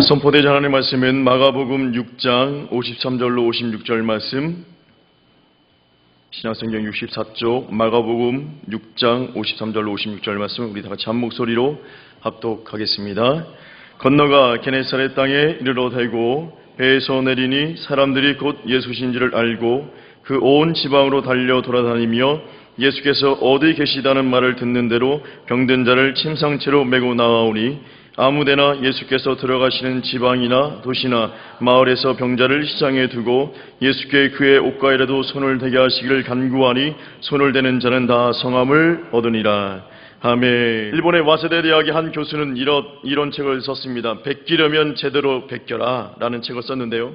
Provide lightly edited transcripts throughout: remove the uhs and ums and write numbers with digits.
선포되지 하나님의 말씀은 마가복음 6장 53절로 56절 말씀, 신약성경 64쪽 마가복음 6장 53절로 56절 말씀 우리 다 같이 한 목소리로 합독하겠습니다. 건너가 게네사렛 땅에 이르러 대고 배에서 내리니 사람들이 곧 예수신지를 알고 그 온 지방으로 달려 돌아다니며 예수께서 어디 계시다는 말을 듣는 대로 병든 자를 침상채로 메고 나아오니 아무데나 예수께서 들어가시는 지방이나 도시나 마을에서 병자를 시장에 두고 예수께 그의 옷가에라도 손을 대게 하시기를 간구하니 손을 대는 자는 다 성함을 얻으니라. 아멘. 일본의 와세대 대학의 한 교수는 이런 책을 썼습니다. 베끼려면 제대로 베껴라 라는 책을 썼는데요.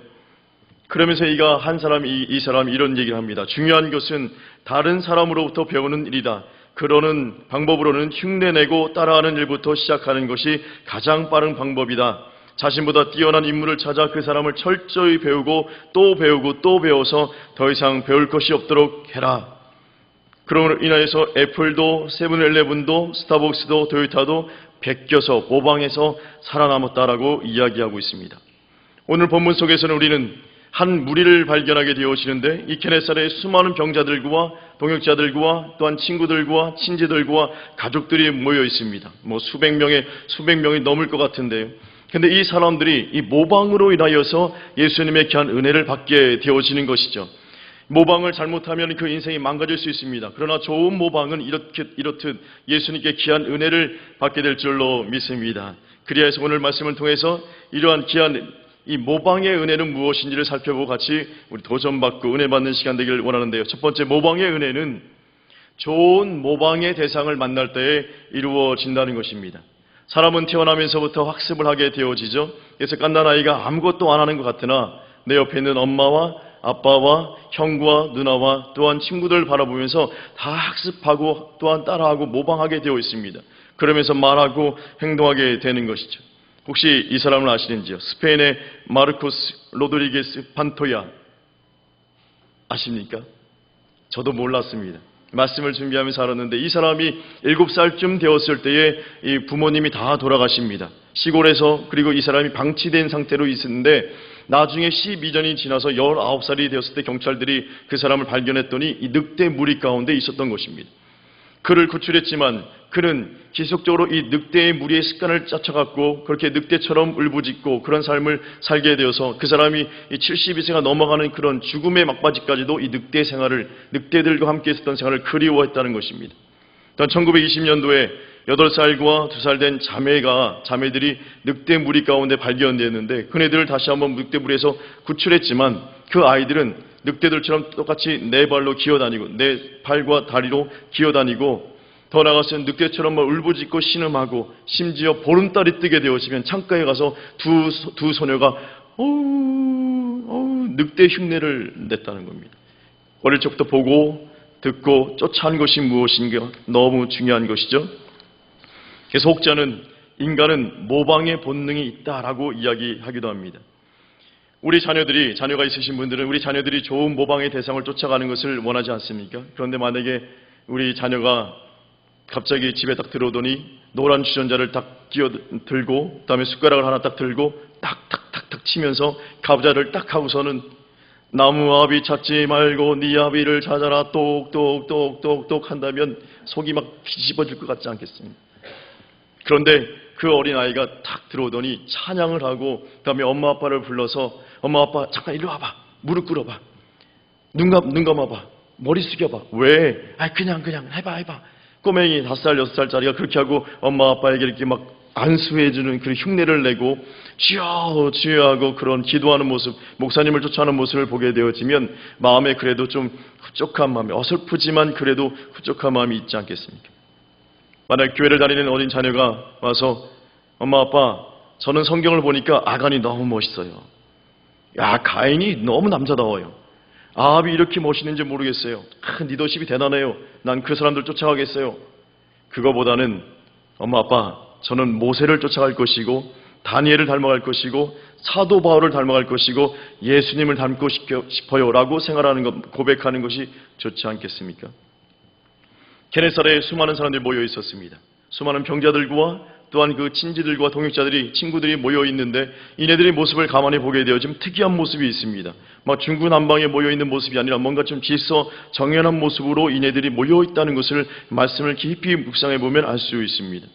그러면서 이 사람이 이런 얘기를 합니다. 중요한 것은 다른 사람으로부터 배우는 일이다. 그러는 방법으로는 흉내내고 따라하는 일부터 시작하는 것이 가장 빠른 방법이다. 자신보다 뛰어난 인물을 찾아 그 사람을 철저히 배우고 또 배워서 더 이상 배울 것이 없도록 해라. 그러므로 인하여서 애플도 세븐일레븐도 스타벅스도 토요타도 베껴서 모방해서 살아남았다라고 이야기하고 있습니다. 오늘 본문 속에서는 우리는 한 무리를 발견하게 되어지는데 이 게네사렛의 수많은 병자들과 동역자들과 또한 친구들과 친지들과 가족들이 모여 있습니다. 수백 명이 넘을 것 같은데요. 근데 이 사람들이 이 모방으로 인하여서 예수님의 귀한 은혜를 받게 되어지는 것이죠. 모방을 잘못하면 그 인생이 망가질 수 있습니다. 그러나 좋은 모방은 이렇듯 예수님께 귀한 은혜를 받게 될 줄로 믿습니다. 그리하여서 오늘 말씀을 통해서 이러한 귀한 이 모방의 은혜는 무엇인지를 살펴보고 같이 우리 도전받고 은혜 받는 시간 되기를 원하는데요. 첫 번째, 모방의 은혜는 좋은 모방의 대상을 만날 때에 이루어진다는 것입니다. 사람은 태어나면서부터 학습을 하게 되어지죠. 그래서 갓난아이가 아무것도 안 하는 것 같으나 내 옆에 있는 엄마와 아빠와 형과 누나와 또한 친구들 바라보면서 다 학습하고 또한 따라하고 모방하게 되어 있습니다. 그러면서 말하고 행동하게 되는 것이죠. 혹시 이 사람을 아시는지요? 스페인의 마르코스 로드리게스 판토야 아십니까? 저도 몰랐습니다. 말씀을 준비하면서 알았는데 이 사람이 7살쯤 되었을 때에 이 부모님이 다 돌아가십니다. 시골에서. 그리고 이 사람이 방치된 상태로 있었는데 나중에 12년이 지나서 19살이 되었을 때 경찰들이 그 사람을 발견했더니 이 늑대 무리 가운데 있었던 것입니다. 그를 구출했지만 그는 지속적으로 이 늑대의 무리의 습관을 쫓아갔고 그렇게 늑대처럼 울부짖고 그런 삶을 살게 되어서 그 사람이 72세가 넘어가는 그런 죽음의 막바지까지도 이 늑대들과 함께 있었던 생활을 그리워했다는 것입니다. 또한 1920년도에 8살과 2살 된 자매들이 늑대 무리 가운데 발견되었는데 그네들을 다시 한번 늑대 무리에서 구출했지만 그 아이들은 늑대들처럼 똑같이 네 발로 기어다니고 네 팔과 다리로 기어다니고 더 나아가서 늑대처럼 울부짖고 신음하고 심지어 보름달이 뜨게 되어지면 창가에 가서 두 소녀가 늑대 흉내를 냈다는 겁니다. 어릴 적부터 보고 듣고 쫓아온 것이 무엇인가 너무 중요한 것이죠. 그래서 혹자는 인간은 모방의 본능이 있다라고 이야기하기도 합니다. 자녀가 있으신 분들은 우리 자녀들이 좋은 모방의 대상을 쫓아가는 것을 원하지 않습니까? 그런데 만약에 우리 자녀가 갑자기 집에 딱 들어오더니 노란 주전자를 딱 들고 그다음에 숟가락을 하나 딱 들고 탁탁탁탁 치면서 가부좌를 딱 하고서는 나무 아비 찾지 말고 네 아비를 찾아라 똑똑똑똑똑 한다면 속이 막 뒤집어질 것 같지 않겠습니까? 그런데 그 어린아이가 탁 들어오더니 찬양을 하고 그다음에 엄마 아빠를 불러서 엄마 아빠 잠깐 이리 와봐. 무릎 꿇어봐. 눈 감아봐. 머리 숙여봐. 왜? 그냥 해봐. 꼬맹이 5살 6살짜리가 그렇게 하고 엄마 아빠에게 이렇게 막 안수해주는 그 흉내를 내고 주여 하고 그런 기도하는 모습, 목사님을 쫓아가는 모습을 보게 되어지면 마음에 그래도 좀 흡족한 마음이, 어설프지만 그래도 흡족한 마음이 있지 않겠습니까? 만약 교회를 다니는 어린 자녀가 와서 엄마 아빠 저는 성경을 보니까 아간이 너무 멋있어요. 가인이 너무 남자다워요. 아합이 이렇게 멋있는지 모르겠어요. 리더십이 대단해요. 난 그 사람들 쫓아가겠어요. 그거보다는 엄마 아빠 저는 모세를 쫓아갈 것이고 다니엘을 닮아갈 것이고 사도 바울을 닮아갈 것이고 예수님을 닮고 싶어요 라고 생활하는 것, 고백하는 것이 좋지 않겠습니까? 게네사렛에 수많은 사람들이 모여 있었습니다. 수많은 병자들과 또한 그 친지들과 동역자들이 친구들이 모여 있는데 이네들의 모습을 가만히 보게 되어 좀 특이한 모습이 있습니다. 막 중구난방에 모여 있는 모습이 아니라 뭔가 좀 질서 정연한 모습으로 이네들이 모여 있다는 것을 말씀을 깊이 묵상해 보면 알 수 있습니다.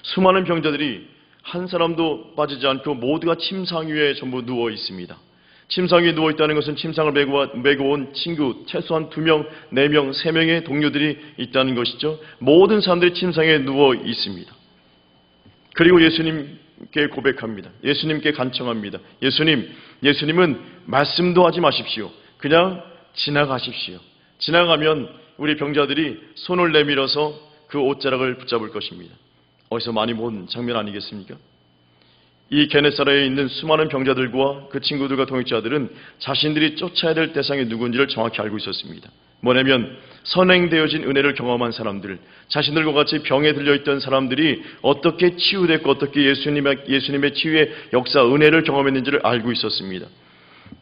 수많은 병자들이 한 사람도 빠지지 않고 모두가 침상 위에 전부 누워 있습니다. 침상 위에 누워 있다는 것은 침상을 메고 온 친구 최소한 2명, 4명, 3명의 동료들이 있다는 것이죠. 모든 사람들이 침상에 누워 있습니다. 그리고 예수님께 고백합니다. 예수님께 간청합니다. 예수님은 말씀도 하지 마십시오. 그냥 지나가십시오. 지나가면 우리 병자들이 손을 내밀어서 그 옷자락을 붙잡을 것입니다. 어디서 많이 본 장면 아니겠습니까? 이 게네사렛에 있는 수많은 병자들과 그 친구들과 동역자들은 자신들이 쫓아야 될 대상이 누군지를 정확히 알고 있었습니다. 뭐냐면 선행되어진 은혜를 경험한 사람들, 자신들과 같이 병에 들려있던 사람들이 어떻게 치유됐고 어떻게 예수님의 치유의 역사, 은혜를 경험했는지를 알고 있었습니다.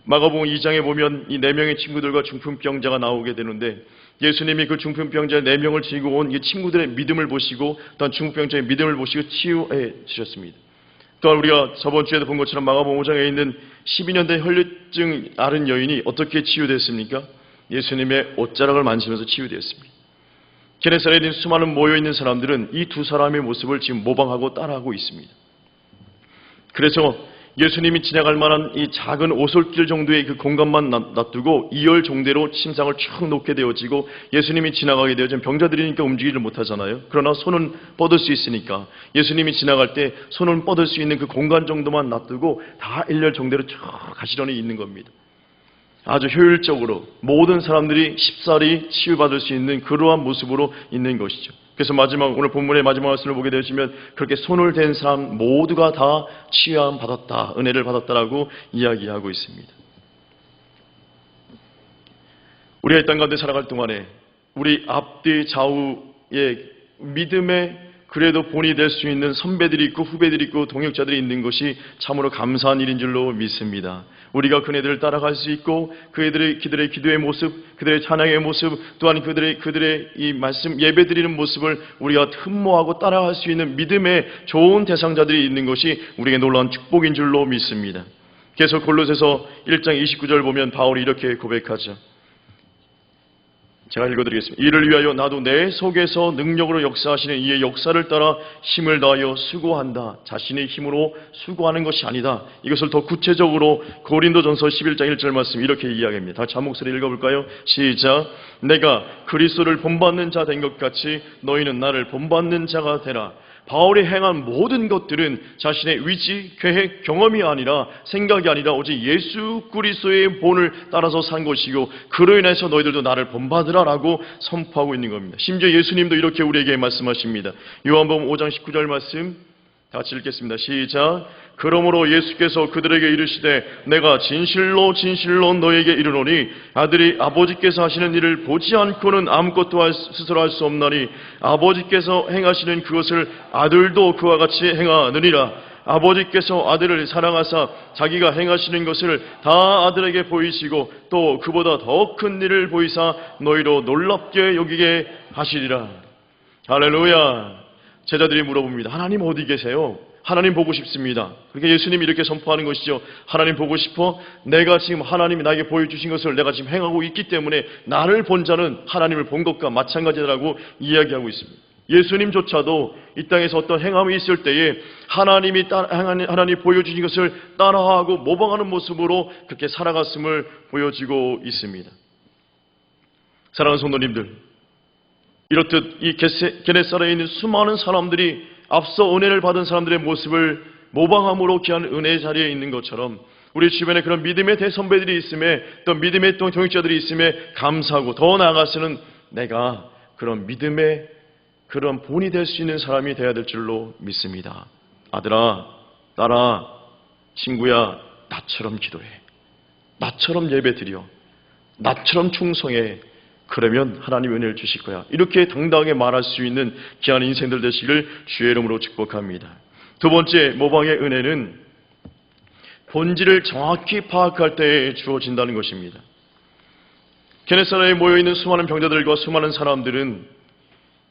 마가복음 2장에 보면 이 4명의 친구들과 중풍병자가 나오게 되는데 예수님이 그 중풍병자 4명을 지고 온 이 친구들의 믿음을 보시고 또한 중풍병자의 믿음을 보시고 치유해 주셨습니다. 또한 우리가 저번 주에도 본 것처럼 마가복음 5장에 있는 12년 된 혈류증 앓은 여인이 어떻게 치유됐습니까? 예수님의 옷자락을 만지면서 치유되었습니다. 게네사렛에 있는 수많은 모여있는 사람들은 이 2 사람의 모습을 지금 모방하고 따라하고 있습니다. 그래서 예수님이 지나갈 만한 이 작은 오솔길 정도의 그 공간만 놔두고 2열 정대로 침상을 쭉 놓게 되어지고 예수님이 지나가게 되어지면 병자들이니까 움직이지를 못하잖아요. 그러나 손은 뻗을 수 있으니까 예수님이 지나갈 때 손을 뻗을 수 있는 그 공간 정도만 놔두고 다 1열 정대로 쭉 가시런히 있는 겁니다. 아주 효율적으로 모든 사람들이 쉽사리 치유받을 수 있는 그러한 모습으로 있는 것이죠. 그래서 오늘 본문의 마지막 말씀을 보게 되시면 그렇게 손을 댄 사람 모두가 다 치유함 받았다, 은혜를 받았다라고 이야기하고 있습니다. 우리가 이 땅 가운데 살아갈 동안에 우리 앞뒤 좌우의 믿음의 그래도 본이 될 수 있는 선배들이 있고 후배들이 있고 동역자들이 있는 것이 참으로 감사한 일인 줄로 믿습니다. 우리가 그네들을 따라갈 수 있고 그들의 기도의 모습, 그들의 찬양의 모습, 또한 그들의 이 말씀 예배드리는 모습을 우리가 흠모하고 따라갈 수 있는 믿음의 좋은 대상자들이 있는 것이 우리에게 놀라운 축복인 줄로 믿습니다. 그래서 골로새서 1장 29절 보면 바울이 이렇게 고백하죠. 제가 읽어드리겠습니다. 이를 위하여 나도 내 속에서 능력으로 역사하시는 이의 역사를 따라 힘을 다하여 수고한다. 자신의 힘으로 수고하는 것이 아니다. 이것을 더 구체적으로 고린도전서 11장 1절 말씀 이렇게 이야기합니다. 다 같이 한 목소리 읽어볼까요? 시작. 내가 그리스도를 본받는 자 된 것 같이 너희는 나를 본받는 자가 되라. 바울이 행한 모든 것들은 자신의 의지, 계획, 경험이 아니라 생각이 아니라 오직 예수 그리스도의 본을 따라서 산 것이고 그로 인해서 너희들도 나를 본받으라라고 선포하고 있는 겁니다. 심지어 예수님도 이렇게 우리에게 말씀하십니다. 요한복음 5장 19절 말씀 다 같이 읽겠습니다. 시작. 그러므로 예수께서 그들에게 이르시되 내가 진실로 진실로 너에게 이르노니 아들이 아버지께서 하시는 일을 보지 않고는 아무것도 스스로 할 수 없나니 아버지께서 행하시는 그것을 아들도 그와 같이 행하느니라. 아버지께서 아들을 사랑하사 자기가 행하시는 것을 다 아들에게 보이시고 또 그보다 더 큰 일을 보이사 너희로 놀랍게 여기게 하시리라. 할렐루야. 제자들이 물어봅니다. 하나님 어디 계세요? 하나님 보고 싶습니다. 그러니까 예수님이 이렇게 선포하는 것이죠. 하나님 보고 싶어? 내가 지금 하나님이 나에게 보여주신 것을 내가 지금 행하고 있기 때문에 나를 본 자는 하나님을 본 것과 마찬가지라고 이야기하고 있습니다. 예수님조차도 이 땅에서 어떤 행함이 있을 때에 하나님이 보여주신 것을 따라하고 모방하는 모습으로 그렇게 살아갔음을 보여주고 있습니다. 사랑하는 성도님들, 이렇듯 이 게네사렛에 있는 수많은 사람들이 앞서 은혜를 받은 사람들의 모습을 모방함으로 귀한 은혜의 자리에 있는 것처럼 우리 주변에 그런 믿음의 대선배들이 있음에 또 믿음의 동역자들이 있음에 감사하고 더 나아가서는 내가 그런 믿음의 그런 본이 될 수 있는 사람이 되어야 될 줄로 믿습니다. 아들아, 딸아, 친구야, 나처럼 기도해. 나처럼 예배드려. 나처럼 충성해. 그러면 하나님 은혜를 주실 거야. 이렇게 당당하게 말할 수 있는 귀한 인생들 되시길 주의 이름으로 축복합니다. 두 번째 모방의 은혜는 본질을 정확히 파악할 때에 주어진다는 것입니다. 게네사렛에 모여있는 수많은 병자들과 수많은 사람들은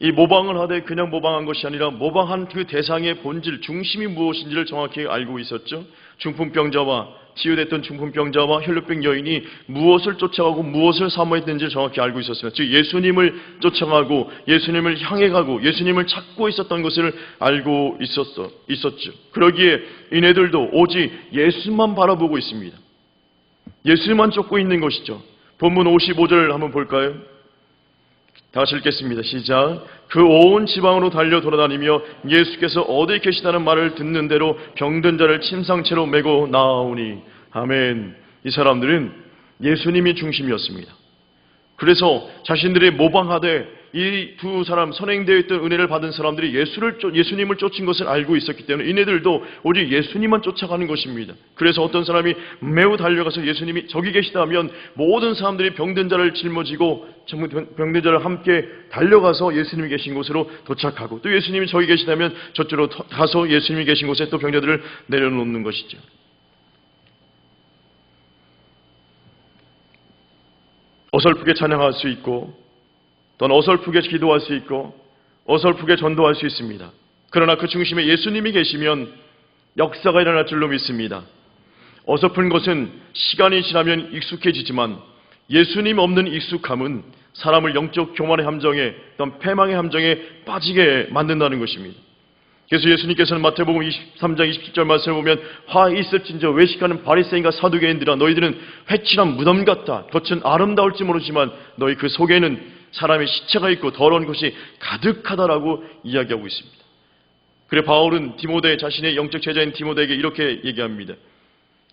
이 모방을 하되 그냥 모방한 것이 아니라 모방한 그 대상의 본질, 중심이 무엇인지를 정확히 알고 있었죠. 중풍병자와 치유됐던 중풍병자와 혈루병 여인이 무엇을 쫓아가고 무엇을 사모했는지 정확히 알고 있었습니다. 즉 예수님을 쫓아가고 예수님을 향해 가고 예수님을 찾고 있었던 것을 알고 있었죠. 그러기에 이네들도 오직 예수만 바라보고 있습니다. 예수만 쫓고 있는 것이죠. 본문 55절을 한번 볼까요? 다 같이 읽겠습니다. 시작. 그 온 지방으로 달려 돌아다니며 예수께서 어디 계시다는 말을 듣는 대로 병든 자를 침상채로 메고 나아오니. 아멘. 이 사람들은 예수님이 중심이었습니다. 그래서 자신들이 모방하되 이 두 사람 선행되어 있던 은혜를 받은 사람들이 예수님을 쫓은 것을 알고 있었기 때문에 이네들도 오직 예수님만 쫓아가는 것입니다. 그래서 어떤 사람이 매우 달려가서 예수님이 저기 계시다면 모든 사람들이 병든 자를 짊어지고 병든 자를 함께 달려가서 예수님이 계신 곳으로 도착하고 또 예수님이 저기 계시다면 저쪽으로 가서 예수님이 계신 곳에 또 병자들을 내려놓는 것이죠. 어설프게 찬양할 수 있고 또는 어설프게 기도할 수 있고 어설프게 전도할 수 있습니다. 그러나 그 중심에 예수님이 계시면 역사가 일어날 줄로 믿습니다. 어설픈 것은 시간이 지나면 익숙해지지만 예수님 없는 익숙함은 사람을 영적 교만의 함정에 또는 패망의 함정에 빠지게 만든다는 것입니다. 그래서 예수님께서는 마태복음 23장 27절 말씀을 보면 화 있을진저 외식하는 바리새인과 사두개인들아 너희들은 회칠한 무덤 같다. 겉은 아름다울지 모르지만 너희 그 속에는 사람의 시체가 있고 더러운 것이 가득하다라고 이야기하고 있습니다. 그래 바울은 자신의 영적 제자인 디모데에게 이렇게 얘기합니다.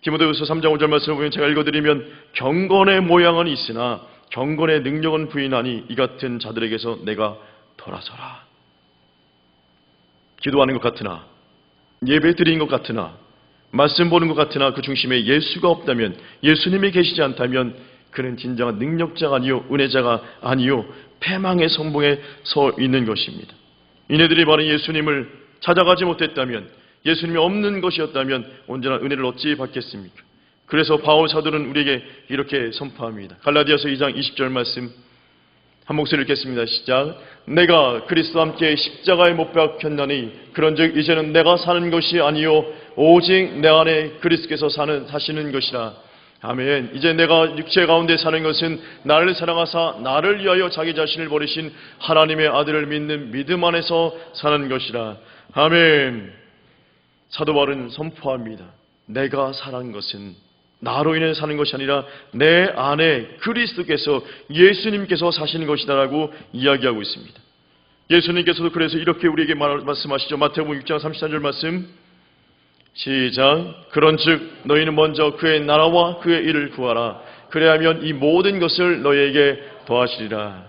디모데후서 3장 5절 말씀을 보면 제가 읽어드리면 경건의 모양은 있으나 경건의 능력은 부인하니 이 같은 자들에게서 내가 돌아서라. 기도하는 것 같으나 예배 드리는 것 같으나 말씀 보는 것 같으나 그 중심에 예수가 없다면 예수님이 계시지 않다면 그는 진정한 능력자가 아니요 은혜자가 아니요 패망의 선봉에 서 있는 것입니다. 이네들이 바로 예수님을 찾아가지 못했다면 예수님이 없는 것이었다면 언제나 은혜를 어찌 받겠습니까? 그래서 바울 사도는 우리에게 이렇게 선포합니다. 갈라디아서 2장 20절 말씀 한 목소리 읽겠습니다. 시작. 내가 그리스도와 함께 십자가에 못 박혔나니 그런즉 이제는 내가 사는 것이 아니요 오직 내 안에 그리스도께서 사시는 것이라. 아멘. 이제 내가 육체 가운데 사는 것은 나를 사랑하사 나를 위하여 자기 자신을 버리신 하나님의 아들을 믿는 믿음 안에서 사는 것이라. 아멘. 사도 바울은 선포합니다. 내가 사는 것은 나로 인해 사는 것이 아니라 내 안에 그리스도께서 예수님께서 사시는 것이다라고 이야기하고 있습니다. 예수님께서도 그래서 이렇게 우리에게 말씀하시죠. 마태복음 6장 33절 말씀 시작. 그런즉 너희는 먼저 그의 나라와 그의 일을 구하라. 그래야면 이 모든 것을 너희에게 더하시리라.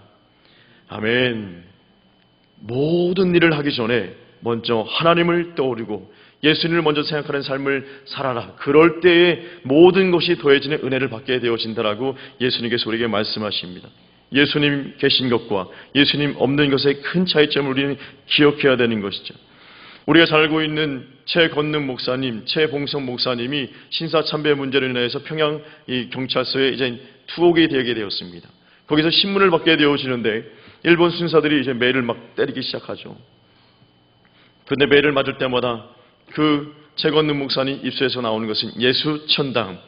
아멘. 모든 일을 하기 전에 먼저 하나님을 떠오르고 예수님을 먼저 생각하는 삶을 살아라. 그럴 때에 모든 것이 더해지는 은혜를 받게 되어진다라고 예수님께서 우리에게 말씀하십니다. 예수님 계신 것과 예수님 없는 것의 큰 차이점을 우리는 기억해야 되는 것이죠. 우리가 잘 알고 있는 최건능 목사님, 최봉성 목사님이 신사참배 문제로 인해서 평양 이 경찰서에 이제 투옥이 되게 되었습니다. 거기서 신문을 받게 되어지는데 일본 순사들이 이제 매를 막 때리기 시작하죠. 그런데 매를 맞을 때마다 그 최건능 목사님 입술에서 나오는 것은 예수 천당,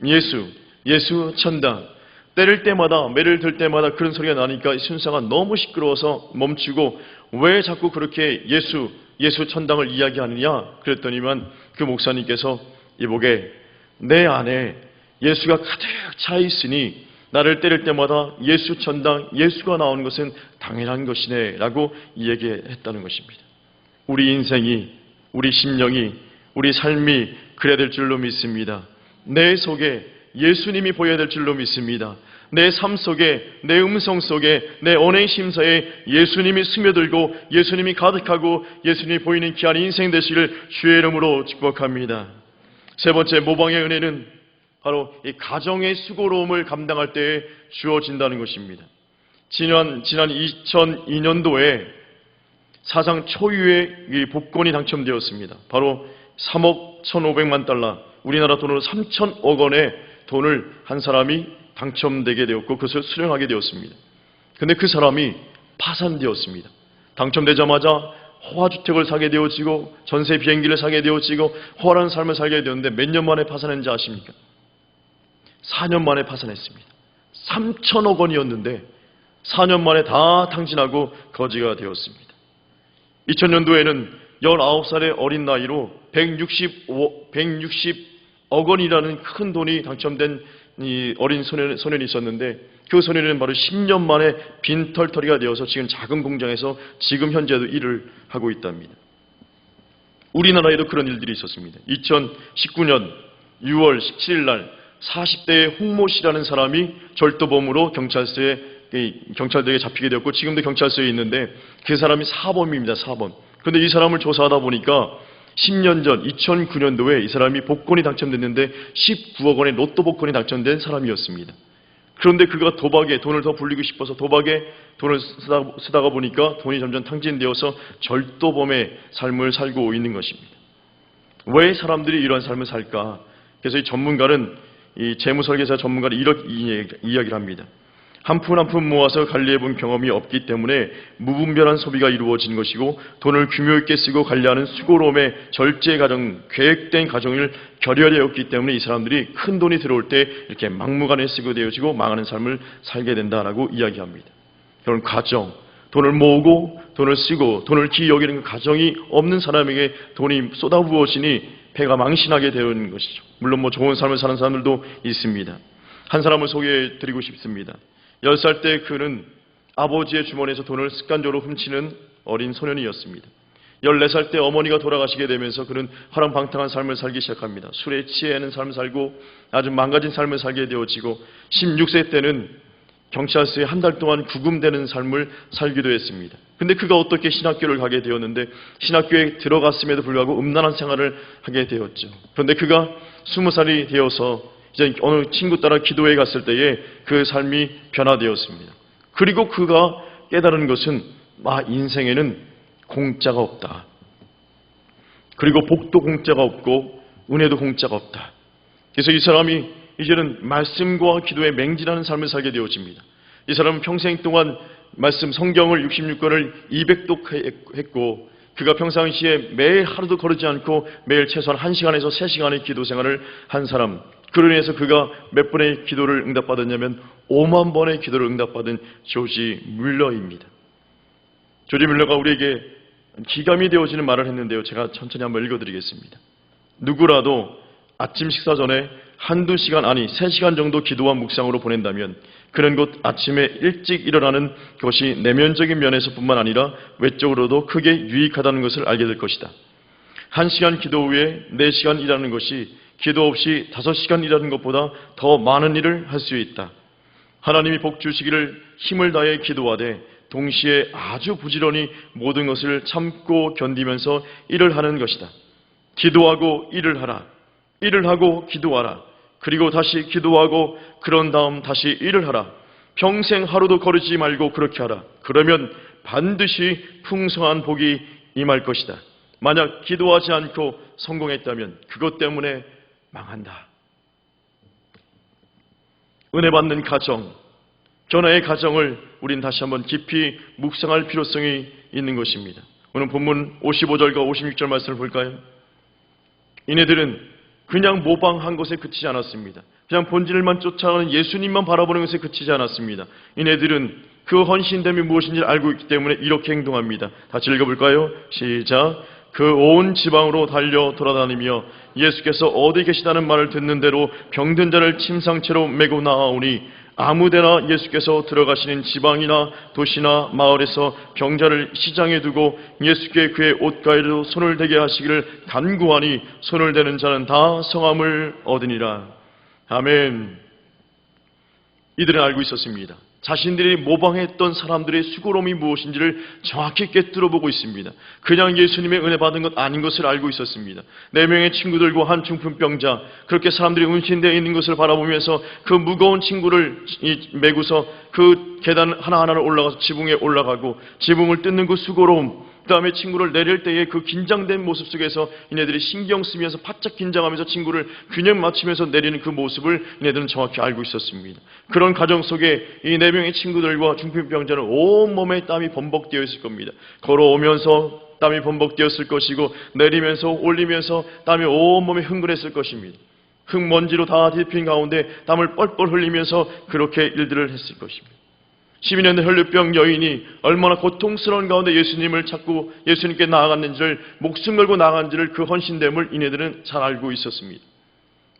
예수 천당. 때릴 때마다 매를 들 때마다 그런 소리가 나니까 순사가 너무 시끄러워서 멈추고 왜 자꾸 그렇게 예수 천당을 이야기하느냐 그랬더니만 그 목사님께서 이보게 내 안에 예수가 가득 차 있으니 나를 때릴 때마다 예수 천당, 예수가 나오는 것은 당연한 것이네 라고 이야기했다는 것입니다. 우리 인생이, 우리 심령이, 우리 삶이 그래야 될 줄로 믿습니다. 내 속에 예수님이 보여야 될 줄로 믿습니다. 내 삶 속에, 내 음성 속에, 내 언행 심사에 예수님이 스며들고 예수님이 가득하고 예수님이 보이는 귀한 인생 되시기를 주의 이름으로 축복합니다. 세 번째, 모방의 은혜는 바로 이 가정의 수고로움을 감당할 때에 주어진다는 것입니다. 지난 2002년도에 사상 초유의 이 복권이 당첨되었습니다. 바로 3억 1,500만 달러, 우리나라 돈으로 3,000억 원의 돈을 한 사람이 당첨되게 되었고 그것을 수령하게 되었습니다. 그런데 그 사람이 파산되었습니다. 당첨되자마자 호화주택을 사게 되어지고 전세 비행기를 사게 되어지고 호화라는 삶을 살게 되었는데 몇 년 만에 파산했는지 아십니까? 4년 만에 파산했습니다. 3천억 원이었는데 4년 만에 다 탕진하고 거지가 되었습니다. 2000년도에는 19살의 어린 나이로 160억 원이라는 큰 돈이 당첨된 이 어린 소년이 있었는데 그 소년은 바로 10년 만에 빈털터리가 되어서 지금 작은 공장에서 지금 현재도 일을 하고 있답니다. 우리나라에도 그런 일들이 있었습니다. 2019년 6월 17일 날 40대의 홍모 씨라는 사람이 절도범으로 경찰들에게 잡히게 되었고 지금도 경찰서에 있는데 그 사람이 사범입니다. 사범. 그런데 이 사람을 조사하다 보니까 10년 전 2009년도에 이 사람이 복권이 당첨됐는데 19억 원의 로또 복권이 당첨된 사람이었습니다. 그런데 그가 도박에 돈을 더 불리고 싶어서 도박에 돈을 쓰다가 보니까 돈이 점점 탕진되어서 절도범의 삶을 살고 있는 것입니다. 왜 사람들이 이런 삶을 살까? 그래서 이 전문가는 이 재무설계사 전문가는 이렇게 이야기를 합니다. 한 푼 한 푼 모아서 관리해본 경험이 없기 때문에 무분별한 소비가 이루어진 것이고 돈을 규모 있게 쓰고 관리하는 수고로움의 절제 가정, 계획된 가정을 결여되었기 때문에 이 사람들이 큰 돈이 들어올 때 이렇게 막무가내에 쓰게 되어지고 망하는 삶을 살게 된다라고 이야기합니다. 그런 가정, 돈을 모으고 돈을 쓰고 돈을 귀히 여기는 가정이 없는 사람에게 돈이 쏟아부어지니 배가 망신하게 되는 것이죠. 물론 좋은 삶을 사는 사람들도 있습니다. 한 사람을 소개해 드리고 싶습니다. 10살 때 그는 아버지의 주머니에서 돈을 습관적으로 훔치는 어린 소년이었습니다. 14살 때 어머니가 돌아가시게 되면서 그는 허랑방탕한 삶을 살기 시작합니다. 술에 취해는 삶을 살고 아주 망가진 삶을 살게 되어지고 16세 때는 경찰서에 한 달 동안 구금되는 삶을 살기도 했습니다. 근데 그가 어떻게 신학교를 가게 되었는데 신학교에 들어갔음에도 불구하고 음란한 생활을 하게 되었죠. 그런데 그가 20살이 되어서 이제 어느 친구 따라 기도회 갔을 때에 그 삶이 변화되었습니다. 그리고 그가 깨달은 것은 인생에는 공짜가 없다. 그리고 복도 공짜가 없고 은혜도 공짜가 없다. 그래서 이 사람이 이제는 말씀과 기도에 맹진하는 삶을 살게 되어집니다. 이 사람은 평생 동안 말씀 성경을 66권을 200독 했고 그가 평상시에 매일 하루도 거르지 않고 매일 최소한 1시간에서 3시간의 기도 생활을 한 사람. 그로 인해서 그가 몇 번의 기도를 응답받았냐면 5만 번의 기도를 응답받은 조지 뮬러입니다. 조지 뮬러가 우리에게 기감이 되어지는 말을 했는데요. 제가 천천히 한번 읽어드리겠습니다. 누구라도 아침 식사 전에 한두 시간 아니 3시간 정도 기도와 묵상으로 보낸다면 그는 곧 아침에 일찍 일어나는 것이 내면적인 면에서뿐만 아니라 외적으로도 크게 유익하다는 것을 알게 될 것이다. 1시간 기도 후에 4시간 일하는 것이 기도 없이 5시간 일하는 것보다 더 많은 일을 할 수 있다. 하나님이 복 주시기를 힘을 다해 기도하되 동시에 아주 부지런히 모든 것을 참고 견디면서 일을 하는 것이다. 기도하고 일을 하라. 일을 하고 기도하라. 그리고 다시 기도하고 그런 다음 다시 일을 하라. 평생 하루도 거르지 말고 그렇게 하라. 그러면 반드시 풍성한 복이 임할 것이다. 만약 기도하지 않고 성공했다면 그것 때문에 망한다. 은혜 받는 가정, 변화의 가정을 우린 다시 한번 깊이 묵상할 필요성이 있는 것입니다. 오늘 본문 55절과 56절 말씀을 볼까요? 이네들은 그냥 모방한 것에 그치지 않았습니다. 그냥 본질만 쫓아가는 예수님만 바라보는 것에 그치지 않았습니다. 이네들은 그 헌신됨이 무엇인지를 알고 있기 때문에 이렇게 행동합니다. 같이 읽어볼까요? 시작. 그 온 지방으로 달려 돌아다니며 예수께서 어디 계시다는 말을 듣는 대로 병든 자를 침상채로 메고 나아오니 아무데나 예수께서 들어가시는 지방이나 도시나 마을에서 병자를 시장에 두고 예수께 그의 옷가에도 손을 대게 하시기를 간구하니 손을 대는 자는 다 성함을 얻으니라. 아멘. 이들은 알고 있었습니다. 자신들이 모방했던 사람들의 수고로움이 무엇인지를 정확히 꿰뚫어보고 있습니다. 그냥 예수님의 은혜 받은 것 아닌 것을 알고 있었습니다. 4명의 친구들과 한 중풍병자, 그렇게 사람들이 운신되어 있는 것을 바라보면서 그 무거운 친구를 메고서 그 계단 하나하나를 올라가서 지붕에 올라가고 지붕을 뜯는 그 수고로움, 그 다음에 친구를 내릴 때의 그 긴장된 모습 속에서 이네들이 신경 쓰면서 바짝 긴장하면서 친구를 균형 맞추면서 내리는 그 모습을 이네들은 정확히 알고 있었습니다. 그런 가정 속에 이 4명의 친구들과 중풍병자는 온몸에 땀이 범벅되어 있을 겁니다. 걸어오면서 땀이 범벅되었을 것이고 내리면서 올리면서 땀이 온몸에 흥건했을 것입니다. 흙먼지로 다 뒤덮인 가운데 땀을 뻘뻘 흘리면서 그렇게 일들을 했을 것입니다. 12년 혈류병 여인이 얼마나 고통스러운 가운데 예수님을 찾고 예수님께 나아갔는지를, 목숨 걸고 나아간지를, 그 헌신됨을 이네들은 잘 알고 있었습니다.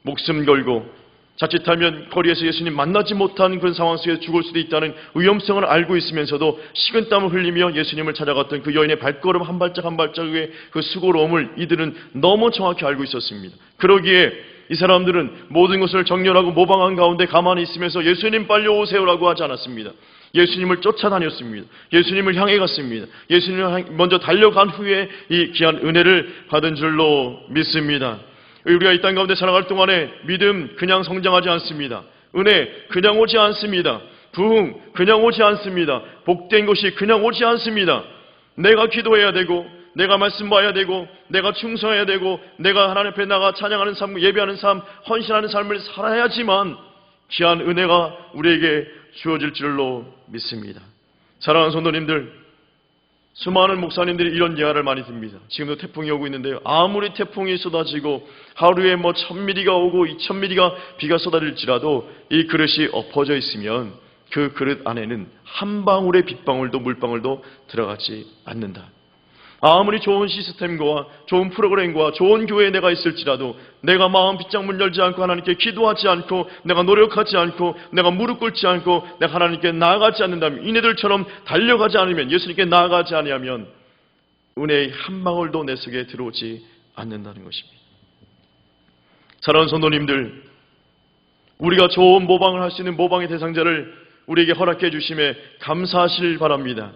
목숨 걸고 자칫하면 거리에서 예수님 만나지 못한 그런 상황 속에 죽을 수도 있다는 위험성을 알고 있으면서도 식은땀을 흘리며 예수님을 찾아갔던 그 여인의 발걸음 한 발짝 한 발짝의 그 수고로움을 이들은 너무 정확히 알고 있었습니다. 그러기에 이 사람들은 모든 것을 정렬하고 모방한 가운데 가만히 있으면서 예수님 빨리 오세요라고 하지 않았습니다. 예수님을 쫓아다녔습니다. 예수님을 향해 갔습니다. 예수님을 먼저 달려간 후에 이 귀한 은혜를 받은 줄로 믿습니다. 우리가 이 땅 가운데 살아갈 동안에 믿음 그냥 성장하지 않습니다. 은혜 그냥 오지 않습니다. 부흥 그냥 오지 않습니다. 복된 것이 그냥 오지 않습니다. 내가 기도해야 되고, 내가 말씀 봐야 되고, 내가 충성해야 되고, 내가 하나님 앞에 나가 찬양하는 삶, 예배하는 삶, 헌신하는 삶을 살아야지만 귀한 은혜가 우리에게 주어질 줄로 믿습니다. 사랑하는 성도님들, 수많은 목사님들이 이런 예화를 많이 듭니다. 지금도 태풍이 오고 있는데요. 아무리 태풍이 쏟아지고 하루에 1000mm가 오고 2000mm가 비가 쏟아질지라도 이 그릇이 엎어져 있으면 그 그릇 안에는 한 방울의 빗방울도 물방울도 들어가지 않는다. 아무리 좋은 시스템과 좋은 프로그램과 좋은 교회에 내가 있을지라도 내가 마음 빗장 문 열지 않고 하나님께 기도하지 않고 내가 노력하지 않고 내가 무릎 꿇지 않고 내가 하나님께 나아가지 않는다면, 이네들처럼 달려가지 않으면, 예수님께 나아가지 않으면 은혜의 한 방울도 내 속에 들어오지 않는다는 것입니다. 사랑하는 성도님들, 우리가 좋은 모방을 할 수 있는 모방의 대상자를 우리에게 허락해 주심에 감사하시길 바랍니다.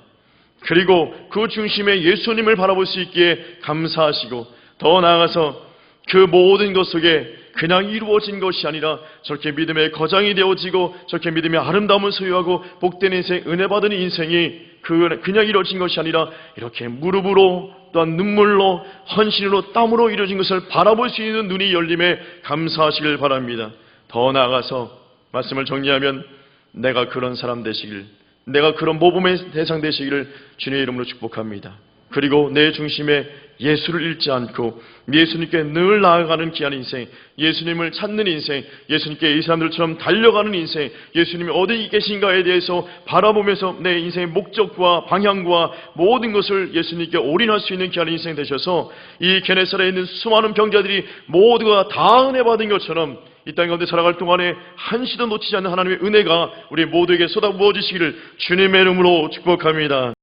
그리고 그 중심에 예수님을 바라볼 수 있기에 감사하시고, 더 나아가서 그 모든 것 속에 그냥 이루어진 것이 아니라 저렇게 믿음의 거장이 되어지고 저렇게 믿음의 아름다움을 소유하고 복된 인생, 은혜 받은 인생이 그냥 이루어진 것이 아니라 이렇게 무릎으로 또한 눈물로 헌신으로 땀으로 이루어진 것을 바라볼 수 있는 눈이 열림에 감사하시길 바랍니다. 더 나아가서 말씀을 정리하면 내가 그런 사람 되시길, 내가 그런 모범의 대상 되시기를 주님의 이름으로 축복합니다. 그리고 내 중심에 예수를 잃지 않고 예수님께 늘 나아가는 귀한 인생, 예수님을 찾는 인생, 예수님께 이 사람들처럼 달려가는 인생, 예수님이 어디 계신가에 대해서 바라보면서 내 인생의 목적과 방향과 모든 것을 예수님께 올인할 수 있는 귀한 인생 되셔서 이 게네사렛에 있는 수많은 병자들이 모두가 다 은혜 받은 것처럼 이 땅 가운데 살아갈 동안에 한시도 놓치지 않는 하나님의 은혜가 우리 모두에게 쏟아부어지시기를 주님의 이름으로 축복합니다.